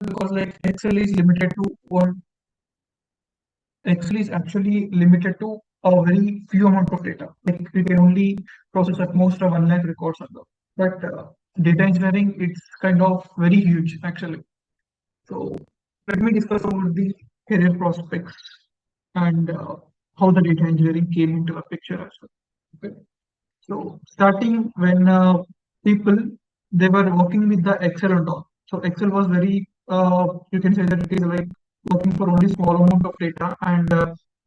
because like Excel is limited to one. Excel is actually limited to a very few amount of data. Like we can only process at most of 1 lakh records on them. But data engineering, it's kind of very huge actually. So let me discuss about the career prospects and how the data engineering came into the picture as well. Okay. So starting when people they were working with the Excel and all. So Excel was very you can say that it is like working for only small amount of data and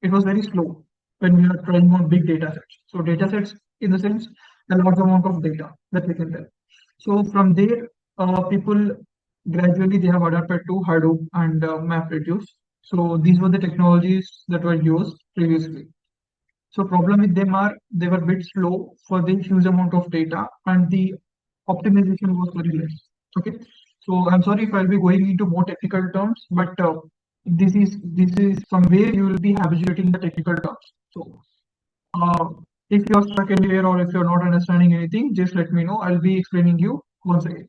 it was very slow when we are trying on big data sets. So data sets in the sense a large amount of data that we can tell. So from there people gradually they have adapted to Hadoop and MapReduce. So these were the technologies that were used previously. So problem with them are they were a bit slow for the huge amount of data and the optimization was very less. Okay. So I'm sorry if I'll be going into more technical terms, but this is somewhere you will be habituating the technical terms. So uh, if you're stuck anywhere or if you're not understanding anything, just let me know. I'll be explaining you once again.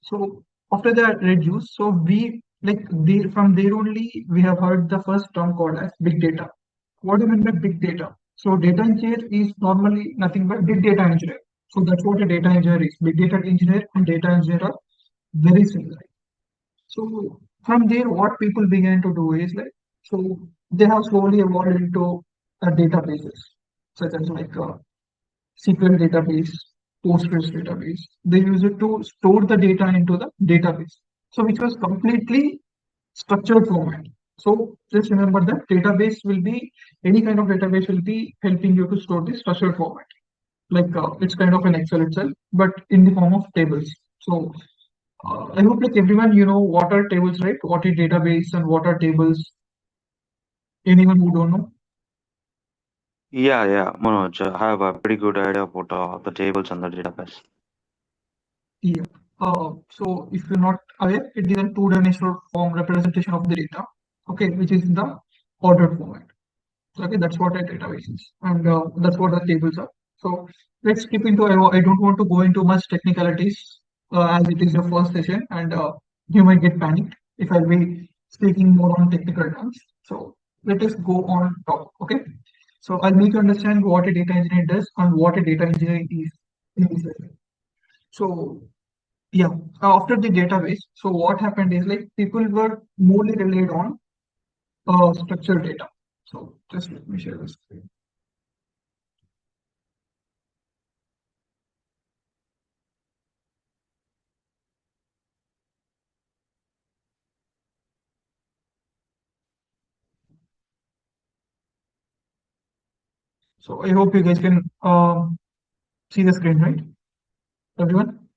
So after that reduce, so we like there from there only we have heard the first term called as big data. What do you mean by big data? So data engineer is normally nothing but big data engineer. So that's what a data engineer is. Big data engineer and data engineer are very similar. So from there, what people began to do is like, so they have slowly evolved into databases, such as like SQL database, Postgres database. They use it to store the data into the database. So which was completely structured format. So just remember that database will be any kind of database will be helping you to store the structured format. Like it's kind of an Excel itself, but in the form of tables. So I hope like everyone you know what are tables, right? What is database and what are tables? Anyone who don't know? Yeah, Manoj, I have a pretty good idea about the tables and the database. Yeah. So if you're not aware, it is a two-dimensional form representation of the data. Okay, which is in the ordered format. So, okay, that's what a database is, and that's what the tables are. So let's skip into. I don't want to go into much technicalities as it is your first session, and you might get panicked if I'll be speaking more on technical terms. So let us go on top. Okay. So I'll make you understand what a data engineer does and what a data engineer is in this session. So yeah, after the database, so what happened is like people were morely relied on structured data. So just let me share this screen. So I hope you guys can see the screen, right? Everyone,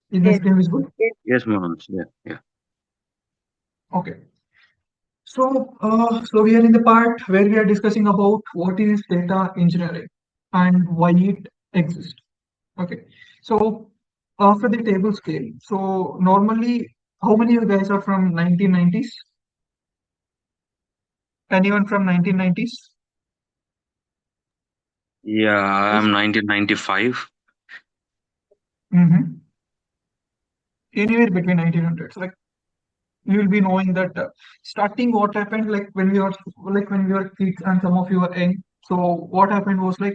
is the Yes. screen visible? Yes, Manoj. Yeah. Okay. So we are in the part where we are discussing about what is data engineering and why it exists. Okay. So after the table scale, so normally, how many of you guys are from 1990s? Anyone from 1990s? Yeah, Yes. I'm 1995. Mm-hmm. Anywhere between 1900s, like you will be knowing that starting what happened like when we were kids and some of you were young. So what happened was like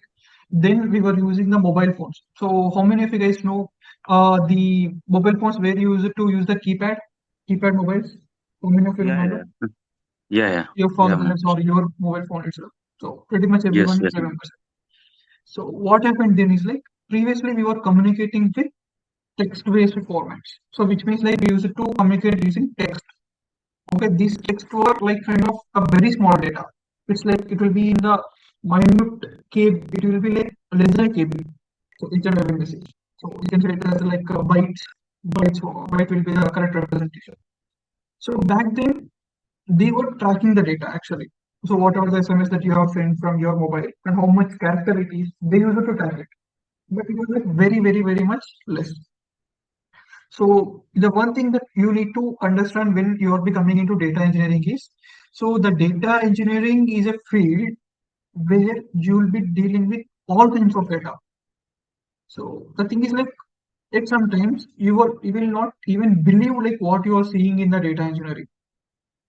then we were using the mobile phones. So how many of you guys know the mobile phones where you use it to use the keypad mobiles? How many of you Yeah, remember yeah. Yeah. your Yeah, fathers Manoj. or your mobile phone itself? So pretty much Yes, everyone yes, Manoj. remembers it. So what happened then is like previously we were communicating with text-based formats. So which means like we used to communicate using text. Okay, these text were like kind of a very small data. It's like it will be in the minute KB, it will be like less than KB. So each and every message. So you can say it as like byte will be the correct representation. So back then they were tracking the data actually. So whatever the SMS that you have sent from your mobile and how much character it is, they used to track it. But it was like very much less. So the one thing that you need to understand when you are becoming into data engineering is, so the data engineering is a field where you will be dealing with all kinds of data. So the thing is like Like sometimes you will not even believe like what you are seeing in the data engineering.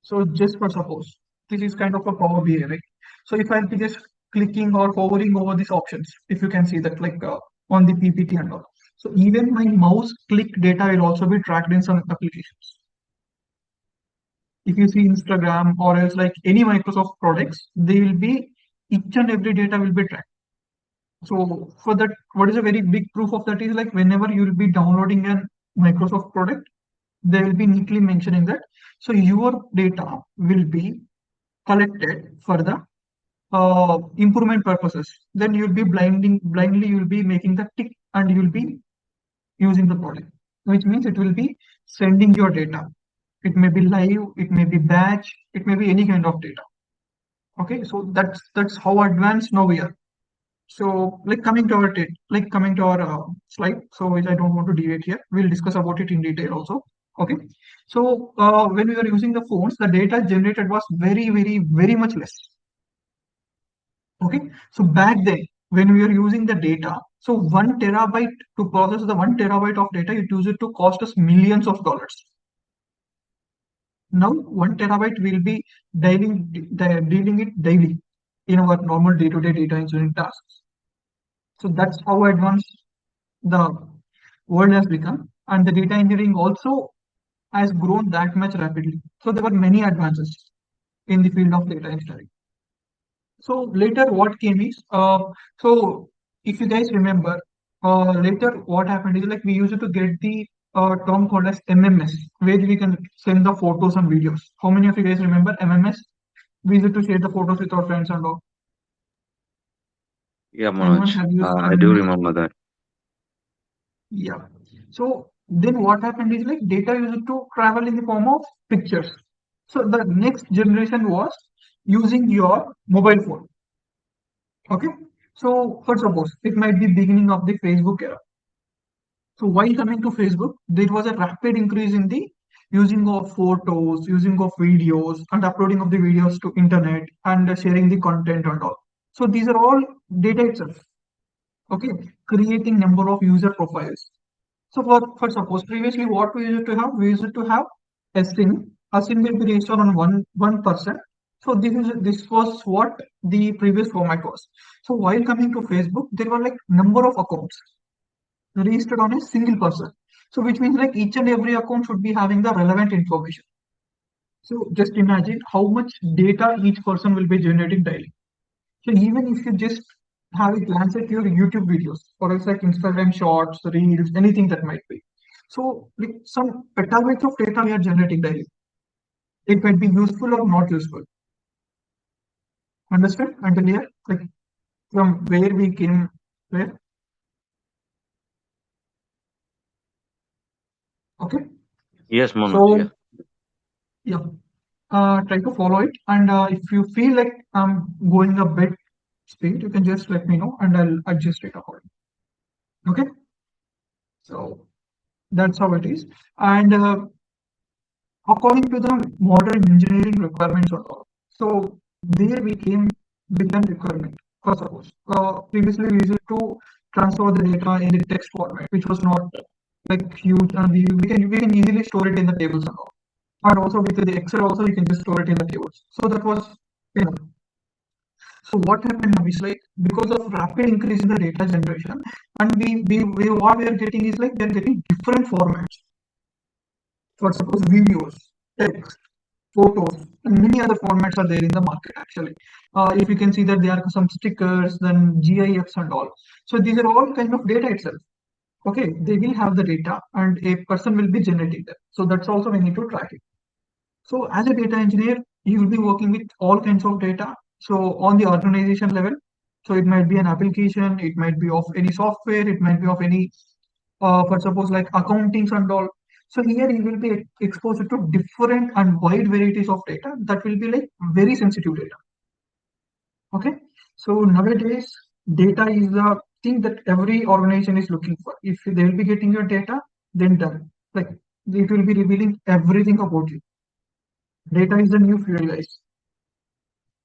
So just for suppose, this is kind of a Power BI, right? So if I'll be just clicking or hovering over these options, if you can see that like on the PPT and all. So even my mouse click data will also be tracked in some applications. If you see Instagram or else like any Microsoft products, they will be each and every data will be tracked. So for that, what is a very big proof of that is like whenever you will be downloading an Microsoft product, they will be neatly mentioning that. So your data will be collected for the improvement purposes. Then you'll be blindly you'll be making the tick and you'll be using the product, which means it will be sending your data. It may be live, it may be batch, it may be any kind of data. Okay, so that's how advanced now we are. So like coming to our slide, so which I don't want to deviate here. We'll discuss about it in detail also. Okay, so when we were using the phones, the data generated was very much less. Okay, so back then when we were using the data, so 1 terabyte to process the 1 terabyte of data, it used to cost us millions of dollars. Now 1 terabyte will be dealing it daily in our normal day-to-day data engineering tasks. So that's how advanced the world has become, and the data engineering also has grown that much rapidly. So there were many advances in the field of data engineering. So later what came is, so if you guys remember, later what happened is like we used to get the term called as MMS, where we can send the photos and videos. How many of you guys remember MMS? We used to share the photos with our friends and all. Yeah, Anyone Manoj. have used I do MMS? remember that. Yeah. So then what happened is like data used to travel in the form of pictures. So the next generation was using your mobile phone. Okay. So for suppose it might be beginning of the Facebook era. So while coming to Facebook, there was a rapid increase in the using of photos, using of videos, and uploading of the videos to internet and sharing the content and all. So these are all data itself. Okay, creating number of user profiles. So for suppose previously what we used to have, we used to have a SIM. A SIM will be registered on one person. So this was what the previous format was. So while coming to Facebook, there were like number of accounts registered on a single person. So which means like each and every account should be having the relevant information. So just imagine how much data each person will be generating daily. So even if you just have a glance at your YouTube videos or else like Instagram shorts, reels, anything that might be. So like some petabytes of data we are generating daily. It might be useful or not useful. Understand until here? Like from where we came, where? Okay. Yes, Manoj. Yeah. So yeah, try to follow it. And if you feel like I'm going a bit speed, you can just let me know and I'll adjust it accordingly. Okay. So that's how it is. And according to the modern engineering requirements or all. So there we came with an requirement. For suppose, previously we used to transfer the data in the text format, which was not like huge, and we can easily store it in the tables and all. And also with the Excel also you can just store it in the tables. So that was enough. So what happened now is like because of rapid increase in the data generation, and we what we are getting is like we are getting different formats. For suppose videos, text, photos, and many other formats are there in the market actually. If you can see that there are some stickers, then GIFs and all. So these are all kind of data itself. Okay, they will have the data and a person will be generating them. So that's also we need to track it. So as a data engineer, you will be working with all kinds of data. So on the organization level, so it might be an application, it might be of any software, it might be of any, for suppose like accountings and all. So here you will be exposed to different and wide varieties of data that will be like very sensitive data. Okay. So nowadays, data is the thing that every organization is looking for. If they will be getting your data, then done. Like it will be revealing everything about you. Data is the new fuel, guys.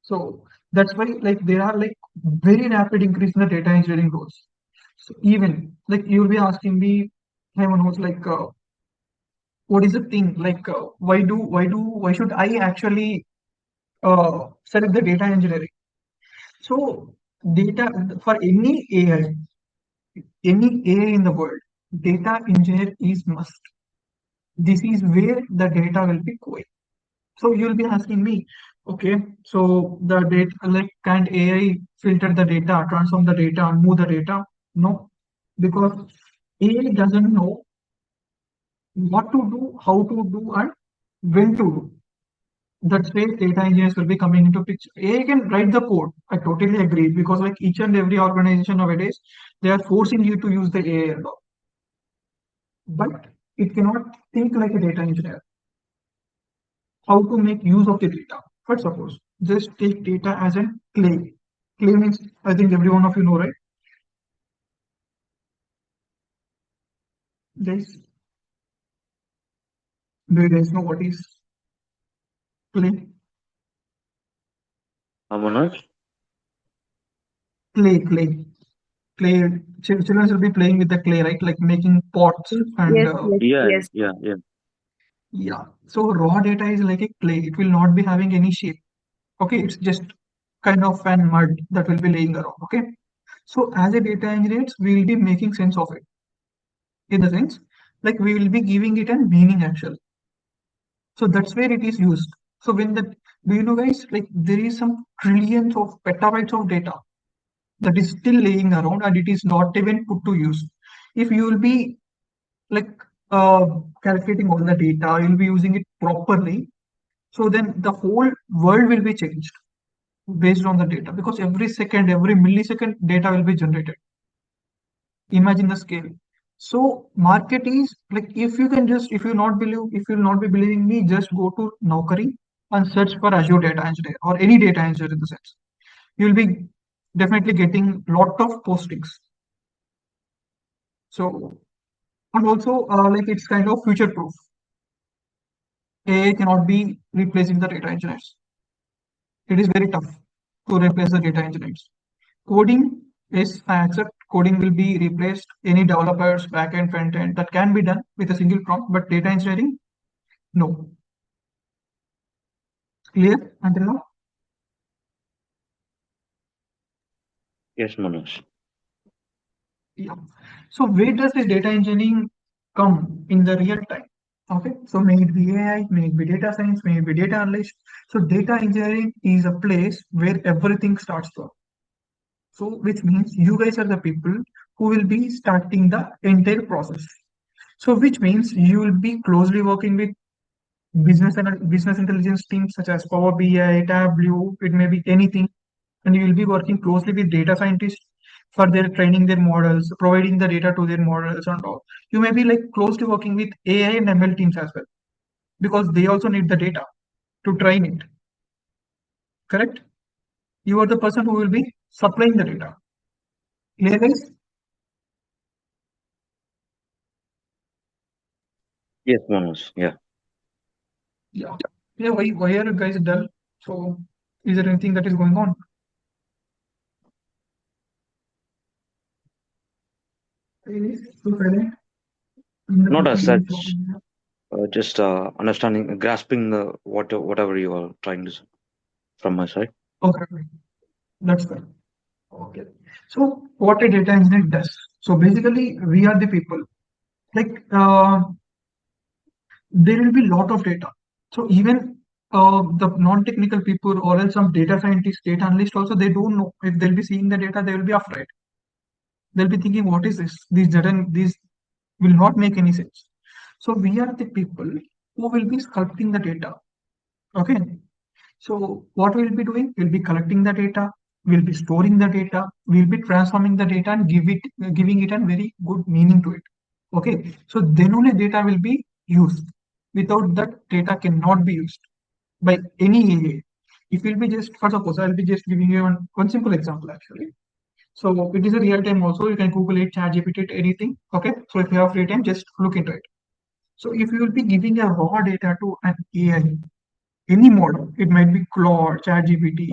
So that's why like there are like very rapid increase in the data engineering roles. So even like you'll be asking me, Everyone knows like what is the thing like why should I actually select the data engineering? So data for any AI in the world, data engineer is must. This is where the data will be going. So you'll be asking me, okay, so the data, like, can't AI filter the data, transform the data, and move the data? No, because AI doesn't know what to do, how to do, and when to do. That's where data engineers will be coming into picture. AI can write the code. I totally agree because like each and every organization nowadays, they are forcing you to use the AI a lot, but it cannot think like a data engineer. How to make use of the data? But suppose just take data as a clay. Clay means I think every one of you know, right? Guys, do you guys know what is clay? Manoj? Clay. Children will be playing with the clay, right? Like making pots and Yes, yes, Yeah, yes. yeah, yeah. yeah. So raw data is like a clay. It will not be having any shape. Okay, it's just kind of an mud that will be laying around. Okay. So as a data engineers, we will be making sense of it in the sense like we will be giving it a meaning actually. So that's where it is used. So when the do you know guys like there is some trillions of petabytes of data that is still laying around and it is not even put to use. If you will be like calculating all the data, you'll be using it properly. So then the whole world will be changed based on the data because every second, every millisecond data will be generated. Imagine the scale. So market is like if you can just if you'll not be believing me, just go to Naukri and search for Azure Data Engineer or any data engineer in the sense. You'll be definitely getting lot of postings. So and also like it's kind of future proof. AI cannot be replacing the data engineers. It is very tough to replace the data engineers. Coding is I accept coding will be replaced. Any developers, backend, front end that can be done with a single prompt, but data engineering, no. Clear until now? Yes, Manoj. Yeah. So where does this data engineering come in the real time? Okay, so may it be AI, may it be data science, may it be data analyst. So data engineering is a place where everything starts from. So which means you guys are the people who will be starting the entire process. So which means you will be closely working with business intelligence teams such as Power BI, Tableau, it may be anything, and you will be working closely with data scientists for their training their models, providing the data to their models and all. You may be like closely working with AI and ML teams as well because they also need the data to train it. Correct? You are the person who will be supplying the data. Clear, guys? Yes, Manoj. Yeah. Yeah. Yeah. Why are you guys dull? So, is there anything that is going on? Is so silent. The Not person as being such. talking. Just understanding, grasping whatever you are trying to say from my side. Okay, that's good. Okay. So, what a data engineer does. So, basically, we are the people. Like, there will be a lot of data. So, even the non-technical people or else some data scientists, data analysts also, they don't know if they'll be seeing the data, they will be afraid. They'll be thinking, what is this? These will not make any sense. So we are the people who will be sculpting the data. Okay. So what we'll be doing? We'll be collecting the data, we'll be storing the data, we'll be transforming the data and giving it a very good meaning to it. Okay. So then only data will be used. Without that, data cannot be used by any AI. If we'll be just, for suppose, I'll be just giving you one simple example actually. So it is a real time also. You can Google it, ChatGPT, anything. Okay. So if you have free time, just look into it. So if you will be giving a raw data to an AI, any model, it might be Claude, ChatGPT,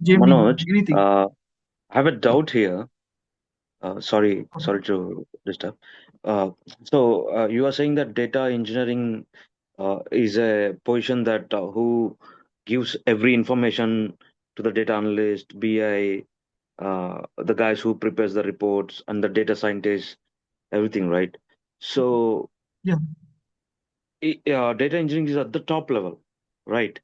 Gemini, Manoj, anything. I have a doubt here. Sorry to disturb. You are saying that data engineering is a position that who gives every information to the data analyst, BI, the guys who prepares the reports, and the data scientists, everything, right? So Yeah. data engineering is at the top level, right?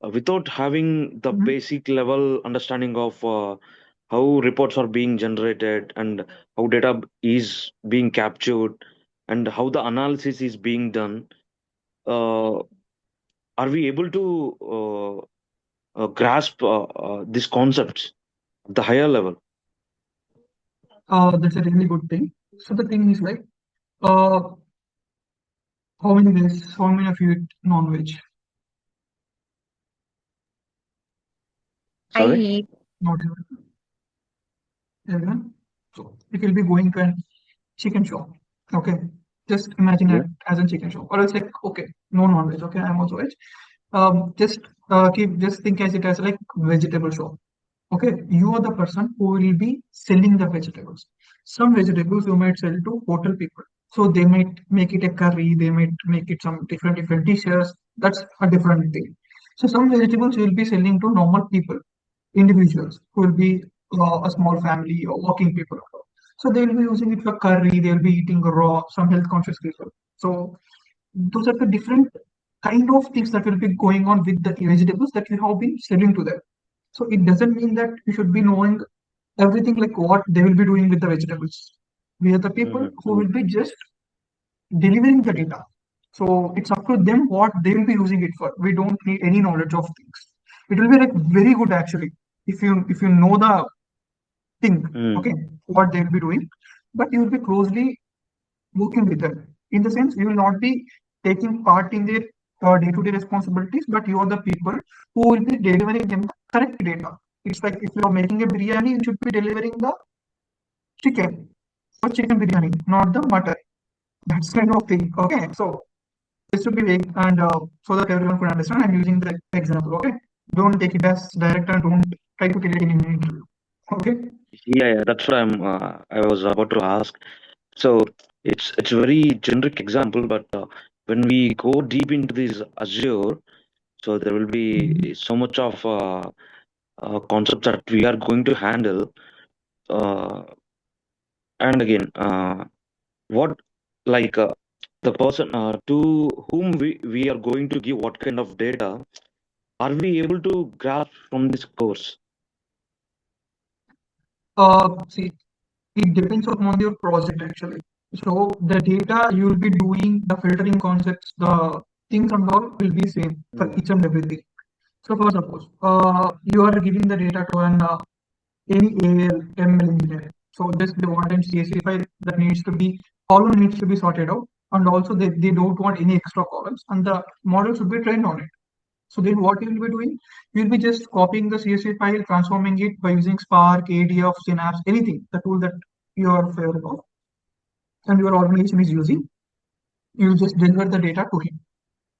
Without having the Mhm. basic level understanding of how reports are being generated and how data is being captured and how the analysis is being done, uh, are we able to grasp these concepts at the higher level? That's a really good thing. So the thing is like, uh, how many days, how many of you eat non-veg? I Sorry? hate. Not even everyone. So it will be going to an chicken shop. Okay. Just imagine Yeah. it as a chicken shop. Or else like, okay, no non-veg. Okay, I'm also veg. Just just think as it as like vegetable shop. Okay, you are the person who will be selling the vegetables. Some vegetables you might sell to hotel people. So they might make it a curry, they might make it some different dishes. That's a different thing. So some vegetables you will be selling to normal people, individuals who will be a small family or working people. So they will be using it for curry, they will be eating raw, some health conscious people. So those are the different kind of things that will be going on with the vegetables that we have been selling to them. So it doesn't mean that you should be knowing everything like what they will be doing with the vegetables. We are the people who Mm-hmm. will be just delivering the data. So it's up to them what they will be using it for. We don't need any knowledge of things. It will be like very good actually if you know the thing, Mm. okay, what they will be doing, but you will be closely working with them. In the sense, you will not be taking part in their day-to-day responsibilities, but you are the people who will be delivering them the correct data. It's like if you are making a biryani, you should be delivering the chicken or chicken biryani, not the mutton. That's kind of thing. Okay, so this should be vague and so that everyone could understand. I'm using the example. Okay, don't take it as direct and don't try to kill it in an interview. Okay. Yeah, that's what I was about to ask. So it's a very generic example, but when we go deep into this Azure, so there will be Mhm. so much of concepts that we are going to handle. Uh, and again, what like the person to whom we are going to give what kind of data, are we able to grasp from this course? See, it depends upon your project actually. So the data you will be doing, the filtering concepts, the things and all will be same for Mm. each and everything. So for suppose you are giving the data to an any AL ML engineer. So this they want an CSV file that needs to be column needs to be sorted out, and also they don't want any extra columns, and the model should be trained on it. So then what you will be doing, you will be just copying the CSV file, transforming it by using Spark, ADF, Synapse, anything, the tool that you are favorite of and your organization is using. You will just deliver the data to him.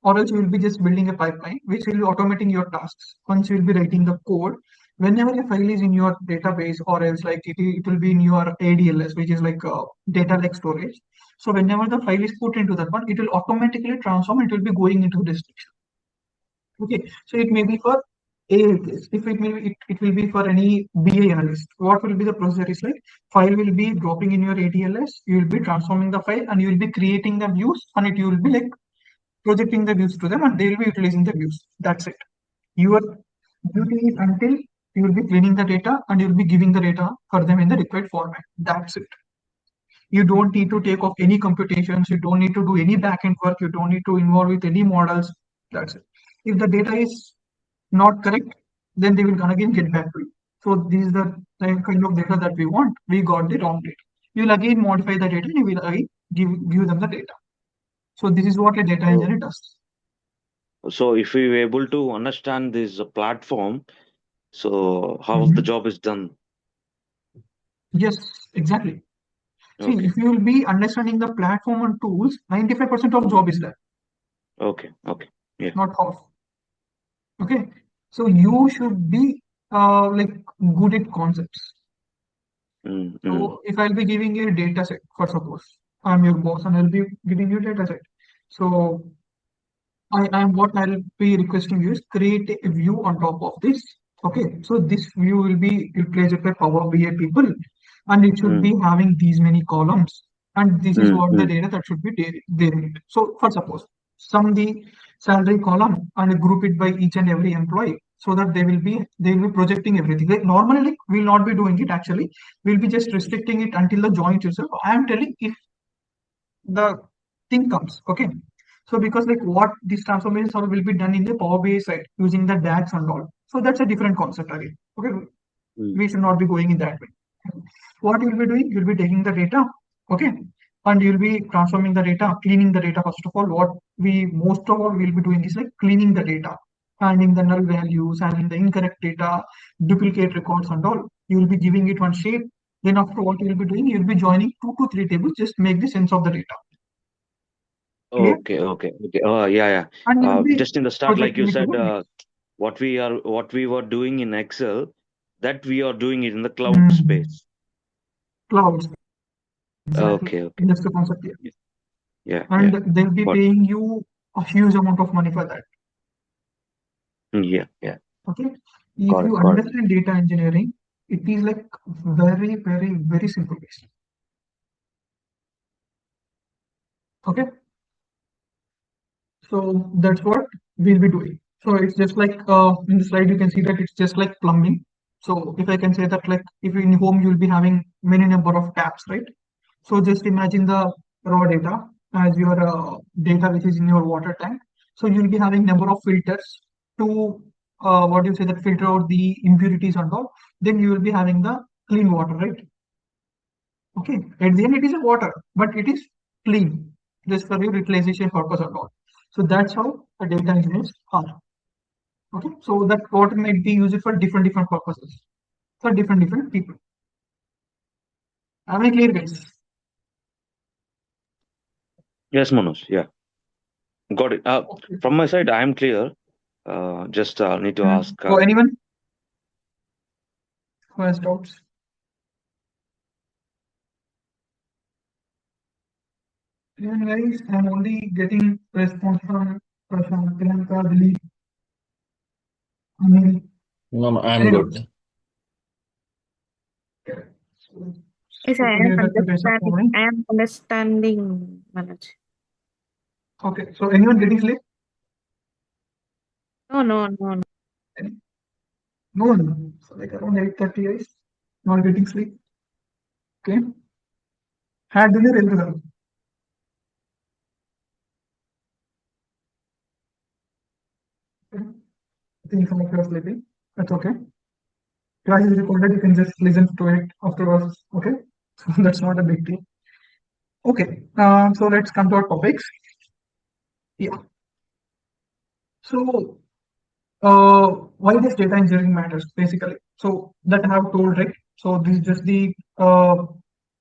Or else you will be just building a pipeline which will be automating your tasks. Once you will be writing the code, whenever a file is in your database, or else like it will be in your ADLS, which is like data lake storage. So whenever the file is put into that one, it will automatically transform, it will be going into this section. Okay, so it may be for A case. If it may be, it will be for any BA analyst. What will be the procedure is like file will be dropping in your ATLS, you will be transforming the file and you will be creating the views and it you will be like projecting the views to them and they will be utilizing the views. That's it. Your duty is until you will be cleaning the data and you will be giving the data for them in the required format. That's it. You don't need to take off any computations, you don't need to do any backend work, you don't need to involve with any models. That's it. If the data is not correct, then they will gonna again get back to you. So this is the kind of data that we want. We got the wrong data. You will again modify the data and you will again give them the data. So this is what a data So, engineer does. so if we were able to understand this platform, so half the Mhm. job is done. Yes, exactly. See, Okay, if you will be understanding the platform and tools, 95% of mm, job is there, okay, yeah. not half. Okay. So you should be like good at concepts. mm, mm, So if I'll be giving you a data set, for suppose I'm your boss and I'll be giving you a data set. So I am what I'll be requesting you is create a view on top of this. Okay, so this view will be utilized by Power BI people, and it should mm, be having these many columns, and this is mm, what the mm. data that should be there in it. So for suppose sum the salary column and group it by each and every employee, so that they will be projecting everything. Like normally, like we'll not be doing it actually. We'll be just restricting it until the joint itself. I am telling if the thing comes. Okay. So because like what these transformations all will be done in the Power BI side using the DAX and all. So that's a different concept again. Okay. Mm. We should not be going in that way. What you'll be doing, you'll be taking the data, okay, and you'll be transforming the data, cleaning the data. First of all, what we most of all will be doing is like cleaning the data, finding the null values, finding the incorrect data, duplicate records and all. You'll be giving it one shape. Then after what you'll be doing, you'll be joining 2 to 3 tables, just make the sense of the data. Clear? Okay, okay, okay. Oh, yeah, yeah. And you'll be Just in the start, like you projecting it to said, the what we were doing in Excel, that we are doing it in the cloud mm, space. clouds. Exactly. Okay, okay. That's the concept here. Yeah, yeah. And they'll be Got paying you a huge amount of money for that. yeah, yeah. Okay. If Got you it, got it. understand data engineering, it is like very, very, very simple basic. Okay. So that's what we'll be doing. So it's just like in the slide you can see that it's just like plumbing. So if I can say that like if in home you'll be having many number of taps, right? So just imagine the raw data as your data which is in your water tank. So you'll be having number of filters to what you say that filter out the impurities and all. Then you will be having the clean water, right? Okay. At the end it is a water, but it is clean just for your utilization purpose and all. So that's how the data engineers are. Okay. So that water might be used for different purposes for different people. Am I clear, guys? Yes, Manoj. Yeah, got it. Okay. From my side, I am clear. Just need to ask. So anyone who has doubts? Even guys, I'm only getting response from Prashant, Priyanka, Dilip, Anil. No, no, I'm Any doubts? good. Okay. So, Yes, so I to am get back to basic understanding. coding. I am understanding, Manoj. Okay. So anyone getting sleep? No, no, no, no. Any? No one. So like around 8:30 guys, not getting sleep. Okay. Had dinner everyone. Okay. I think some of you are sleeping. That's okay. Class is recorded. You can just listen to it afterwards. Okay. So that's not a big deal. Okay. So let's come to our topics. Yeah. So why does data engineering matters basically? So that I have told, right? So this is just the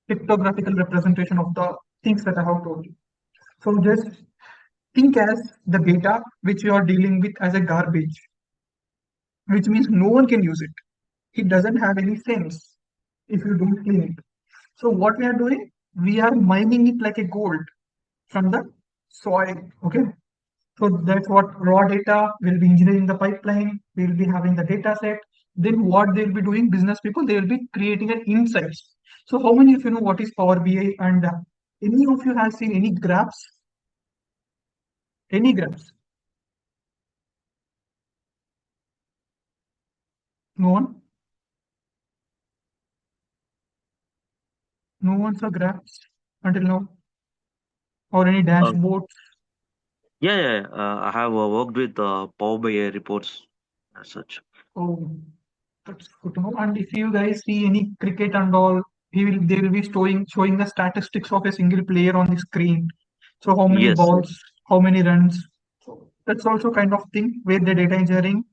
pictographical representation of the things that I have told you. So just think as the data which you are dealing with as a garbage, which means no one can use it. It doesn't have any sense if you don't clean it. So what we are doing, we are mining it like a gold from the soil. Okay. So that's what raw data will be engineering the pipeline. We'll be having the data set. Then what they'll be doing, business people, they will be creating an insights. So how many of you know what is Power BI and any of you has seen any graphs? Any graphs? No one? No one saw graphs until now? Or any Uh, dashboards? yeah, yeah, yeah. I have worked with Power BI reports as such. Oh, that's good to know. And if you guys see any cricket and all, they will be showing the statistics of a single player on the screen. So how many Yes, yes. balls, how many runs. So that's also kind of thing where the data engineering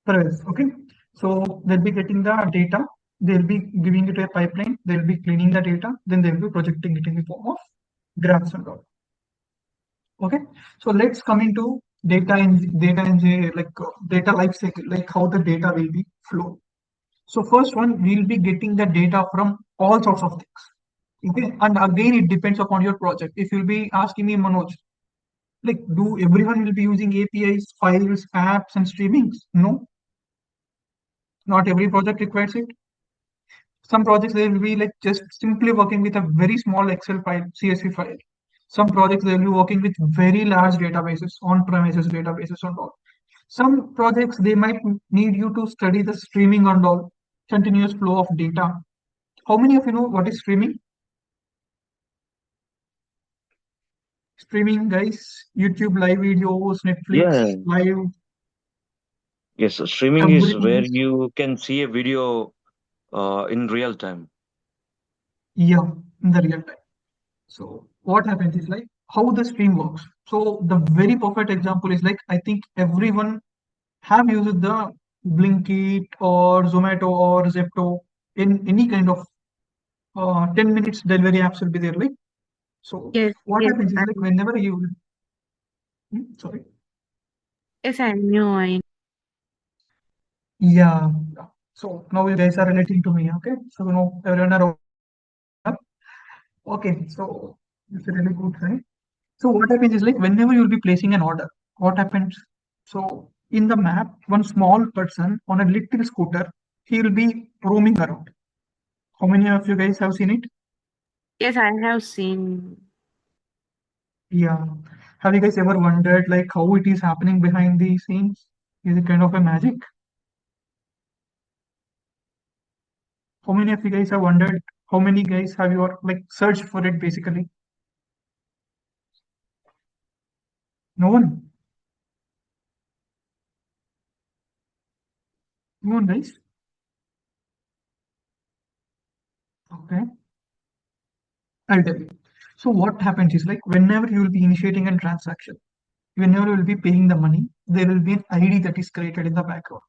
prevails. Okay. So they'll be getting the data, they'll be giving it to a pipeline, they'll be cleaning the data, then they'll be projecting it in the form of graphs and all. Okay. So let's come into data engineering, like data life cycle, like how the data will be flow. So first one, we'll be getting the data from all sorts of things. Okay, and again, it depends upon your project. If you'll be asking me, Manoj, like, do everyone will be using APIs, files, apps, and streamings? No, not every project requires it. Some projects they will be like just simply working with a very small Excel file, CSV file. Some projects they will be working with very large databases, on-premises databases and all. Some projects they might need you to study the streaming and all, continuous flow of data. How many of you know what is streaming? Streaming, guys, YouTube live videos, Yeah. Netflix live, Yes. Streaming is everything where is, you can see a video in real time. yeah, in the real time. So what happens is like how the stream works. So the very perfect example is like I think everyone have used the Blinkit or Zomato or Zepto in any kind of 10 minutes delivery apps will be there. Like so, Yes, what yes, happens is like whenever you sorry, yes, I knew. yeah. Yeah. So now you guys are relating to me, okay? So you know everyone are okay. So it's a really good thing. So what happens is like whenever you'll be placing an order, what happens? So in the map, one small person on a little scooter, he will be roaming around. How many of you guys have seen it? Yes, I have seen. Yeah. Have you guys ever wondered like how it is happening behind the scenes? Is it kind of a magic? How many of you guys have wondered? How many guys have you like searched for it basically? No one. No one, guys. Okay. I'll tell you. So what happens is like whenever you will be initiating a transaction, whenever you will be paying the money, there will be an ID that is created in the background.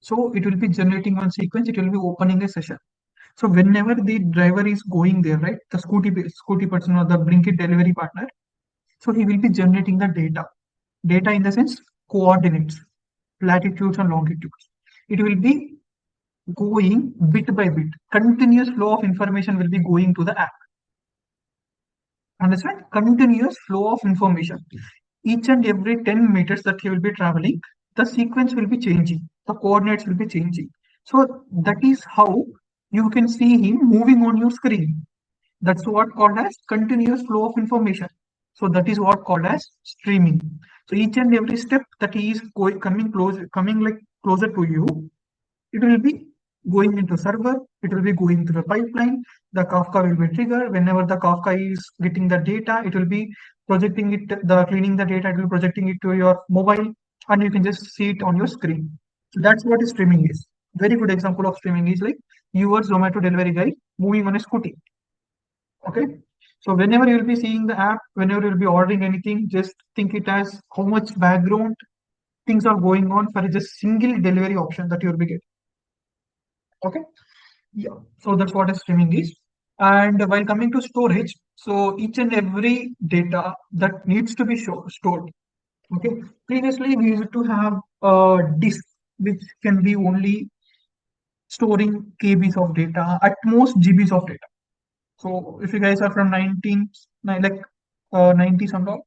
So it will be generating one sequence, it will be opening a session. So whenever the driver is going there, right, the scooty person or the Blinkit delivery partner, so he will be generating the data. Data in the sense coordinates, latitudes and longitudes. It will be going bit by bit. Continuous flow of information will be going to the app. Understand? Continuous flow of information. Each and every 10 meters that he will be traveling, the sequence will be changing, the coordinates will be changing. So that is how you can see him moving on your screen. That's what called as continuous flow of information. So that is what called as streaming. So each and every step that he is coming close, coming like closer to you, it will be going into server, it will be going to the pipeline, the Kafka will be triggered. Whenever the Kafka is getting the data, it will be projecting it, the cleaning the data, it will be projecting it to your mobile, and you can just see it on your screen. So that's what streaming is. Very good example of streaming is like your Zomato delivery guy moving on a scooty. Okay. So whenever you'll be seeing the app, whenever you'll be ordering anything, just think it as how much background things are going on for just single delivery option that you'll be getting. Okay. Yeah, so that's what a streaming is. And while coming to storage, so each and every data that needs to be stored. Okay, previously we used to have a disk which can be only storing KBs of data, at most GBs of data. So if you guys are from 90s and all,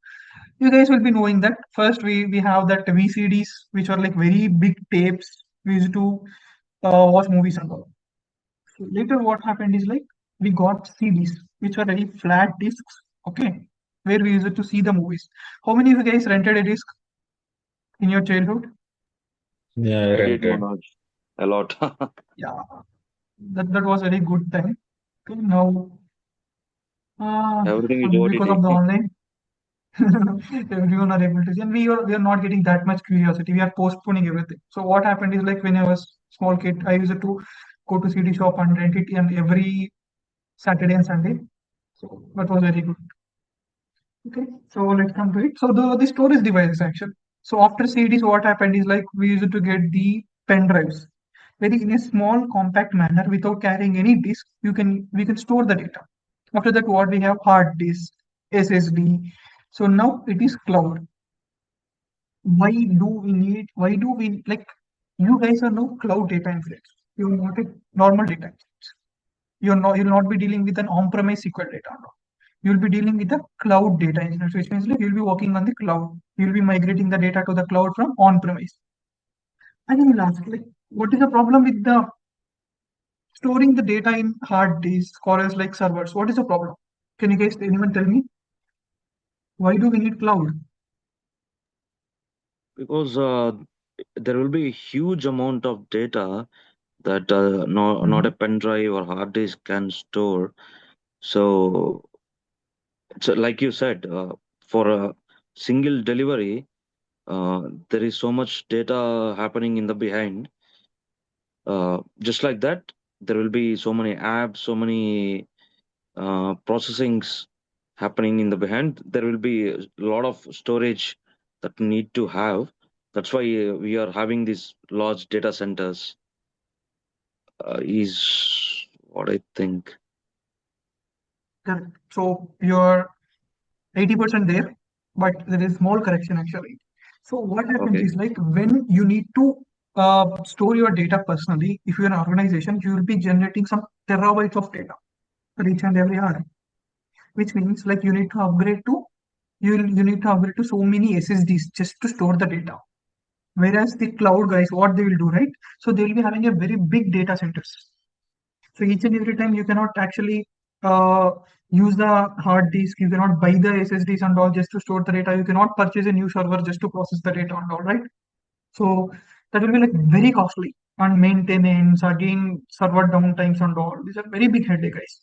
you guys will be knowing that first we have that VCDs which are like very big tapes. We used to watch movies and all. So later, what happened is like we got CDs, which were very flat discs, okay, where we used to see the movies. How many of you guys rented a disc in your childhood? Yeah, I I did, rented. Manoj, a lot. Yeah, that was a very good time. Okay, now, Everything is because OTT. of the online, everyone are able to see, and we are not getting that much curiosity. We are postponing everything. So what happened is like when I was small kid, I used to go to CD shop and rent it, and every Saturday and Sunday. So that was very good. Okay, so let's come to it. So the storage devices actually. So after CDs, what happened is like we used to get the pen drives, very in a small compact manner without carrying any disk. We can store the data. After that, what we have hard disk, SSD. So now it is cloud. Why do we need? Why do we like? You guys are now cloud data engineers. You are not a normal data engineers. you'll not be dealing with an on-premise SQL data. No. You'll be dealing with the cloud data engineer, which means like you'll be working on the cloud. You'll be migrating the data to the cloud from on-premise. And then you'll ask, like, what is the problem with the storing the data in hard disks or as like servers? What is the problem? Can you guys, anyone tell me? Why do we need cloud? Because there will be a huge amount of data that not a pen drive or hard disk can store. So, like you said, for a single delivery, there is so much data happening in the behind. Just like that, there will be so many apps, so many processings happening in the behind. There will be a lot of storage that need to have. That's why we are having these large data centers. Is what I think. Correct. So you're 80% there, but there is small correction actually. So what happens Okay. is like when you need to store your data personally, if you're an organization, you will be generating some terabytes of data for each and every hour, which means like you need to upgrade to you need to upgrade to so many SSDs just to store the data. Whereas the cloud guys, what they will do, right? So they will be having a very big data centers. So each and every time you cannot actually use the hard disk, you cannot buy the SSDs and all just to store the data. You cannot purchase a new server just to process the data and all, right? So that will be like very costly and maintenance, again, server downtimes and all. These are very big headache, guys.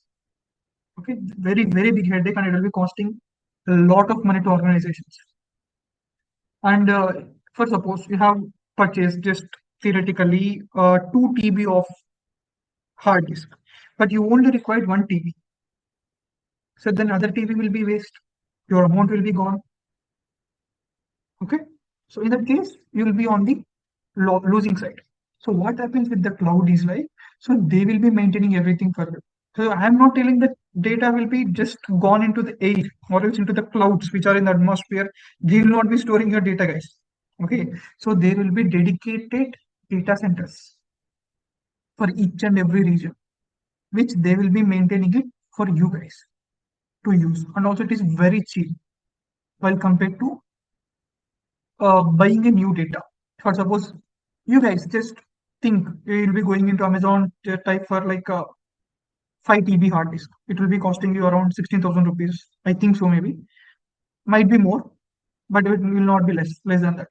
Okay, very, very big headache, and it will be costing a lot of money to organizations. And for suppose you have purchased just theoretically 2 TB of hard disk, but you only required 1 TB. So then other TB will be waste. Your amount will be gone. Okay. So in that case, you will be on the losing side. So what happens with the cloud is like, so they will be maintaining everything for you. So I am not telling that data will be just gone into the air or else into the clouds which are in the atmosphere. They will not be storing your data, guys. Okay. So there will be dedicated data centers for each and every region, which they will be maintaining it for you guys to use. And also it is very cheap while compared to buying a new data. For suppose you guys just think you'll be going into Amazon, type for like a 5 TB hard disk. It will be costing you around 16,000 rupees. I think so, maybe. Might be more, but it will not be less than that.